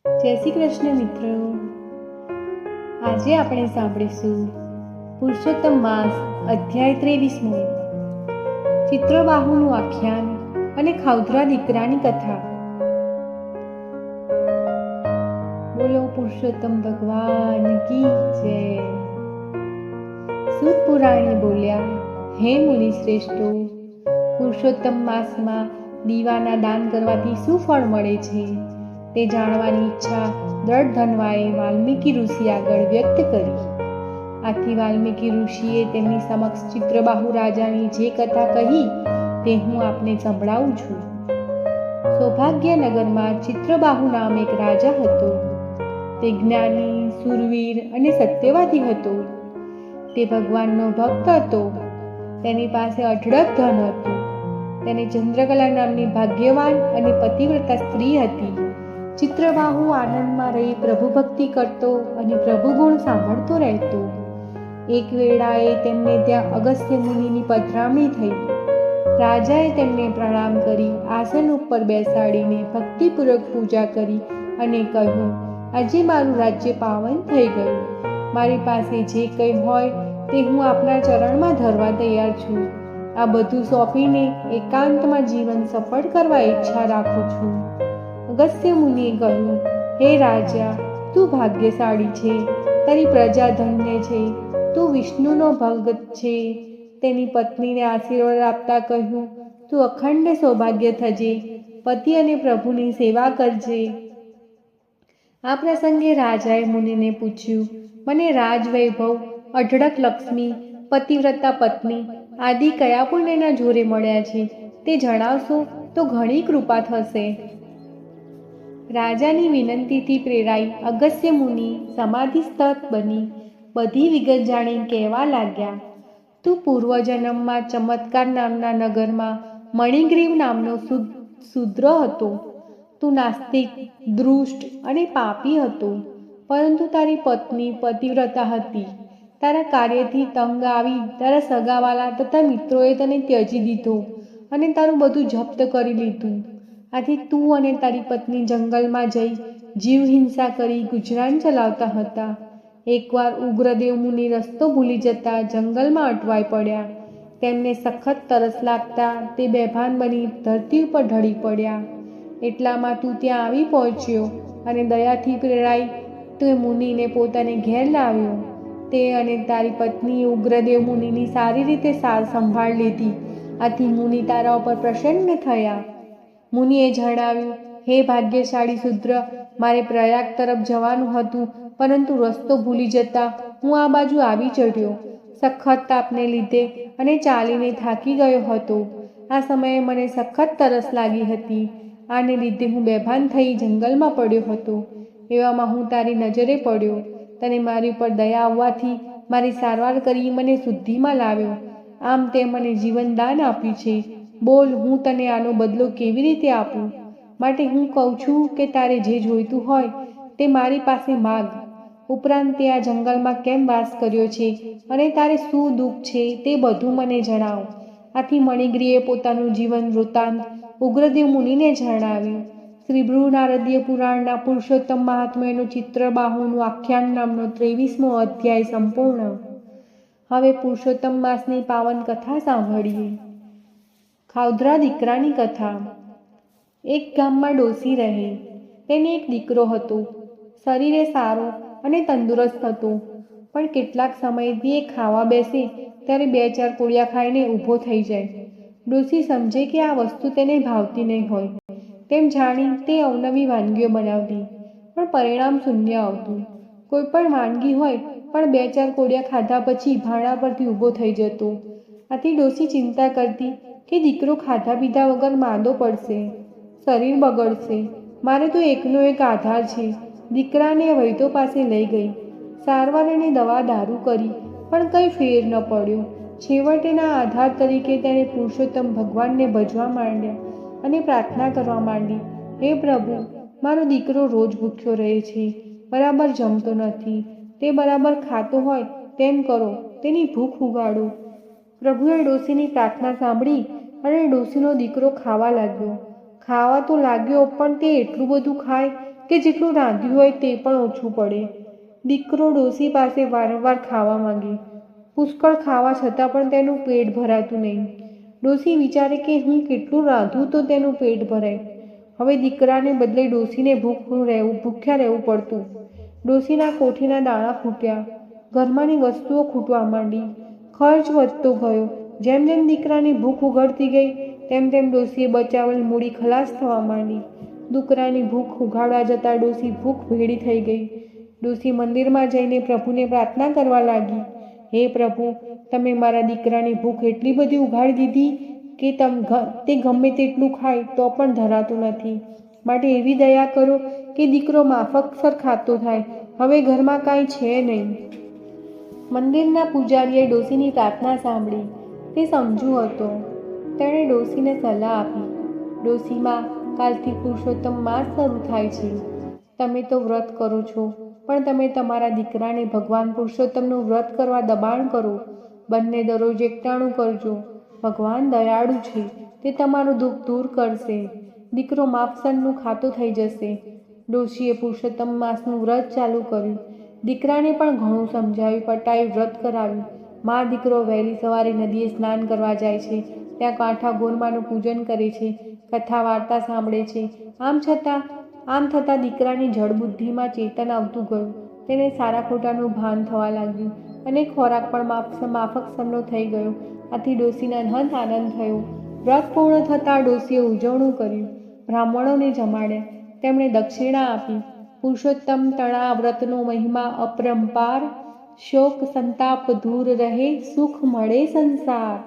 જય શ્રી કૃષ્ણ મિત્રો. આજે આપણે સાંભળીશું પુરુષોત્તમ માસ અધ્યાય 23મો, ચિત્રબાહુનું આખ્યાન અને ખાઉધરા દીકરાની કથા. બોલો પુરુષોત્તમ ભગવાન કી જય. સૂત પુરાણી બોલ્યા, હે મુનિ શ્રેષ્ઠો, પુરુષોત્તમ માસમાં દીવાના દાન કરવાથી શું ફળ મળે છે તે જાણવાની ઈચ્છા દ્રઢ ધનવાએ વાલ્મીકી ઋષિ આગળ વ્યક્ત કરી. આથી વાલ્મીકી ઋષિએ તેમની સમક્ષ ચિત્રબાહુ રાજાની જે કથા કહી તે હું આપને સંભળાવું છું. સૌભાગ્યનગરમાં ચિત્રબાહુ નામ એક રાજા હતો. તે જ્ઞાની, શૂરવીર અને સત્યવાદી હતો. તે ભગવાનનો ભક્ત હતો. તેની પાસે અઢળક ધન હતું. તેને ચંદ્રકલા નામની ભાગ્યવાન અને પતિવ્રતા સ્ત્રી હતી. ચિત્રબાહુ આનંદમાં રહી પ્રભુ ભક્તિ કરતો અને પ્રભુ ગુણ સાંભળતો રહેતો. એક વેળાએ તેમને ત્યાં અગસ્ત્ય મુનિની પધરામણી થઈ. રાજાએ તેમને પ્રણામ કરી આસન ઉપર બેસાડીને ભક્તિપૂર્વક પૂજા કરી અને કહ્યું, આજે મારું રાજ્ય પાવન થઈ ગયું. મારી પાસે જે કંઈ હોય તે હું આપના ચરણમાં ધરવા તૈયાર છું. આ બધું સોંપીને એકાંતમાં જીવન સફળ કરવા ઈચ્છા રાખું છું. અગસ્ત્ય મુનિએ કહ્યું, હે રાજા, તું ભાગ્યશાળી છે. તારી પ્રજા ધન્ય છે. તું વિષ્ણુનો ભગત છે. તેની પત્નીને આશીર્વાદ આપતા કહ્યું, તું અખંડ સૌભાગ્ય થજે. પતિ અને પ્રભુની સેવા કરજે. આ પ્રસંગે રાજાએ મુનિને પૂછ્યું, મને રાજવૈભવ, અઢળક લક્ષ્મી, પતિવ્રતા પત્ની આદિ કયા પુણ્યના જોરે મળ્યા છે તે જણાવશો તો ઘણી કૃપા થશે. રાજાની વિનંતીથી પ્રેરાઈ અગસ્ત્ય મુનિ સમાધિસ્થ બની બધી વિગત જાણી કહેવા લાગ્યા, તું પૂર્વજન્મમાં ચમત્કાર નામના નગરમાં મણિગ્રીવ નામનો શૂદ્ર હતો. તું નાસ્તિક, દૃષ્ટ અને પાપી હતો, પરંતુ તારી પત્ની પતિવ્રતા હતી. તારા કાર્યથી તંગ આવી તારા સગાવાલા તથા મિત્રોએ તને ત્યજી દીધો અને તારું બધું જપ્ત કરી લીધું. આથી તું અને તારી પત્ની જંગલમાં જઈ જીવ હિંસા કરી ગુજરાન ચલાવતા હતા. એકવાર ઉગ્રદેવ મુનિ રસ્તો ભૂલી જતા જંગલમાં અટવાઈ પડ્યા. તેમને સખત તરસ લાગતા તે બેભાન બની ધરતી ઉપર ઢળી પડ્યા. એટલામાં તું ત્યાં આવી પહોંચ્યો અને દયાથી પ્રેરાઈ તે મુનિને પોતાને ઘેર લાવ્યો. તે અને તારી પત્નીએ ઉગ્રદેવ મુનિની સારી રીતે સાર સંભાળ લીધી. આથી મુનિ તારા ઉપર પ્રસન્ન થયા. મુનિએ જણાવ્યું, હે ભાગ્યશાળી શૂદ્ર, મારે પ્રયાગ તરફ જવાનું હતું, પરંતુ રસ્તો ભૂલી જતા હું આ બાજુ આવી ચડ્યો. સખત તાપને લીધે અને ચાલીને થાકી ગયો હતો. આ સમયે મને સખત તરસ લાગી હતી. આને લીધે હું બેભાન થઈ જંગલમાં પડ્યો હતો. એવામાં હું તારી નજરે પડ્યો. તને મારી ઉપર દયા આવવાથી મારી સારવાર કરી મને શુદ્ધિમાં લાવ્યો. આમ તે મને જીવનદાન આપ્યું છે. બોલ, હું તને આનો બદલો કેવી રીતે આપું? માટે હું કહું છું કે તારે જે જોઈતું હોય તે મારી પાસે માગ. ઉપરાંત તે આ જંગલમાં કેમ વાસ કર્યો છે અને તારે શું દુઃખ છે તે બધું મને જણાવ. આથી મણિગ્રીએ પોતાનું જીવન વૃત્તાંત ઉગ્રદેવ મુનિને જણાવ્યું. શ્રી બૃહુ નારદીય પુરાણના પુરુષોત્તમ મહાત્મ્યનું ચિત્રબાહુનું આખ્યાન નામનો 23મો અધ્યાય સંપૂર્ણ. હવે પુરુષોત્તમ માસની પાવન કથા સાંભળીએ. ખાઉધરા દીકરાની કથા. એક ગામમાં ડોસી રહે. તેને એક દીકરો હતો. શરીરે સારો અને તંદુરસ્ત હતો, પણ કેટલાક સમયથી એ ખાવા બેસે ત્યારે 2-4 કોળિયા ખાઈને ઊભો થઈ જાય. ડોસી સમજે કે આ વસ્તુ તેને ભાવતી નહીં હોય. તેમ જાણી તે અવનવી વાનગીઓ બનાવતી, પણ પરિણામ શૂન્ય આવતું. કોઈ પણ વાનગી હોય પણ 2-4 કોળિયા ખાધા પછી ભાણા પરથી ઊભો થઈ જતો. આથી ડોસી ચિંતા કરતી કે દીકરો ખાધા પીધા વગર માંદો પડશે, શરીર બગડશે. મારે તો એકનો એક આધાર છે. દીકરાને વૈદ્યો પાસે લઈ ગઈ. સારવાર અને દવા દારૂ કરી, પણ કંઈ ફેર ન પડ્યો. છેવટેના આધાર તરીકે તેણે પુરુષોત્તમ ભગવાનને ભજવા માંડ્યા અને પ્રાર્થના કરવા માંડી, હે પ્રભુ, મારો દીકરો રોજ ભૂખ્યો રહે છે, બરાબર જમતો નથી. તે બરાબર ખાતો હોય તેમ કરો, તેની ભૂખ ઉગાડો. પ્રભુએ ડોસીની પ્રાર્થના સાંભળી અને ડોસીનો દીકરો ખાવા લાગ્યો. ખાવા તો લાગ્યો, પણ તે એટલું બધું ખાય કે જેટલું રાંધ્યું હોય તે પણ ઓછું પડે. દીકરો ડોસી પાસે વારંવાર ખાવા માંગે. પુષ્કળ ખાવા છતાં પણ તેનું પેટ ભરાતું નહીં. ડોસી વિચારે કે હું કેટલું રાંધું તો તેનું પેટ ભરાય. હવે દીકરાને બદલે ડોસીને ભૂખ્યા રહેવું પડતું. ડોસીના કોઠીના દાણા ફૂટ્યા. ઘરમાંની વસ્તુઓ ખૂટવા માંડી. ખર્ચ વધતો ગયો. જેમ જેમ દીકરાની ભૂખ ઉઘડતી ગઈ તેમ તેમ ડોસીએ બચાવેલ મૂડી ખલાસ થવા માંડી. દીકરાની ભૂખ ઉઘાડવા જતાં ડોસી ભૂખ ભેડી થઈ ગઈ. ડોસી મંદિરમાં જઈને પ્રભુને પ્રાર્થના કરવા લાગી. હે પ્રભુ, તમે મારા દીકરાની ભૂખ એટલી બધી ઉઘાડી દીધી કે તે ગમે તેટલું ખાય તો પણ ધરાતું નથી. માટે એવી દયા કરો કે દીકરો માફકસર ખાતો થાય. હવે ઘરમાં કાંઈ છે નહીં. મંદિરના પૂજારીએ ડોસીની પ્રાર્થના સાંભળી. તે સમજુ હતો. તેણે ડોસીને સલાહ આપી. ડોસીમાં, કાલથી પુરુષોત્તમ માસ શરૂ થાય છે. તમે તો વ્રત કરો છો, પણ તમે તમારા દીકરાને ભગવાન પુરુષોત્તમનું વ્રત કરવા દબાણ કરો. બંને દરરોજ એકટાણું કરજો. ભગવાન દયાળુ છે, તે તમારું દુઃખ દૂર કરશે. દીકરો માપસરનું ખાતો થઈ જશે. ડોશીએ પુરુષોત્તમ માસનું વ્રત ચાલુ કર્યું. દીકરાને પણ ઘણું સમજાવ્યું, પટાવી વ્રત કરાવ્યું. મા દીકરો વહેલી સવારે નદીએ સ્નાન કરવા જાય છે. ત્યાં કાંઠા ગોરમાનું પૂજન કરે છે, કથા વાર્તા સાંભળે છે. આમ થતાં દીકરાની જડબુદ્ધિમાં ચેતન આવતું ગયું. તેને સારા ખોટાનું ભાન થવા લાગ્યું અને ખોરાક પણ માફકસરનો થઈ ગયો. આથી ડોશીને અનહદ આનંદ થયો. વ્રત પૂર્ણ થતાં ડોશીએ ઉજવણું કર્યું. બ્રાહ્મણોને જમાડ્યા. તેમણે દક્ષિણા આપી. પુરુષોત્તમ તણા વ્રતનો મહિમા અપરંપાર. શોક સંતાપ દૂર રહે, સુખ મળે સંસાર.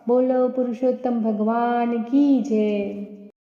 બોલો પુરુષોત્તમ ભગવાન કી જય.